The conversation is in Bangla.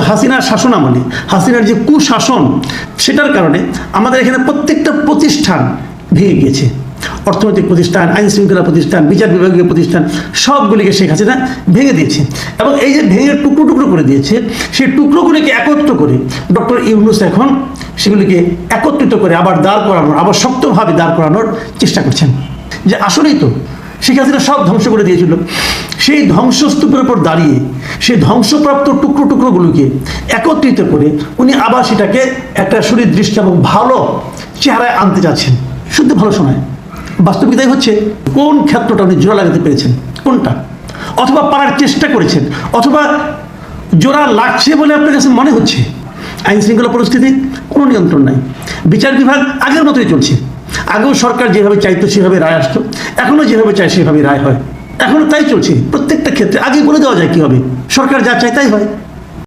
হাসিনার শাসন আমলে হাসিনার যে কুশাসন, সেটার কারণে আমাদের এখানে প্রত্যেকটা প্রতিষ্ঠান ভেঙে গিয়েছে। অর্থনৈতিক প্রতিষ্ঠান, আইন শৃঙ্খলা প্রতিষ্ঠান, বিচার বিভাগীয় প্রতিষ্ঠান, সবগুলিকে শেখ হাসিনা ভেঙে দিয়েছে। এবং এই যে ভেঙে টুকরো টুকরো করে দিয়েছে, সেই টুকরোগুলিকে একত্র করে ডক্টর ইউনূস এখন সেগুলিকে একত্রিত করে আবার দাঁড় করানোর, আবার শক্তভাবে দাঁড় করানোর চেষ্টা করছেন। যে আসলেই তো শেখ হাসিনা সব ধ্বংস করে দিয়েছিল, সেই ধ্বংসস্তূপের উপর দাঁড়িয়ে সেই ধ্বংসপ্রাপ্ত টুকরো টুকরোগুলোকে একত্রিত করে উনি আবার সেটাকে একটা সুনির্দিষ্ট এবং ভালো চেহারায় আনতে যাচ্ছেন। শুদ্ধ ভালো শোনায়, বাস্তবিকতাই হচ্ছে কোন ক্ষেত্রটা উনি জোড়া লাগাতে পেরেছেন, কোনটা, অথবা পারার চেষ্টা করেছেন, অথবা জোড়া লাগছে বলে আপনার কাছে মনে হচ্ছে। আইন শৃঙ্খলা পরিস্থিতি কোনো নিয়ন্ত্রণ নাই, বিচার বিভাগ আগের মতোই চলছে। আগেও সরকার যেভাবে চাইতো সেভাবে রায় আসতো, এখনও যেভাবে চায় সেভাবে রায় হয়, এখনও তাই চলছে প্রত্যেকটা ক্ষেত্রে। আগে বলে দেওয়া যায় কী হবে, সরকার যা চায় তাই হয়।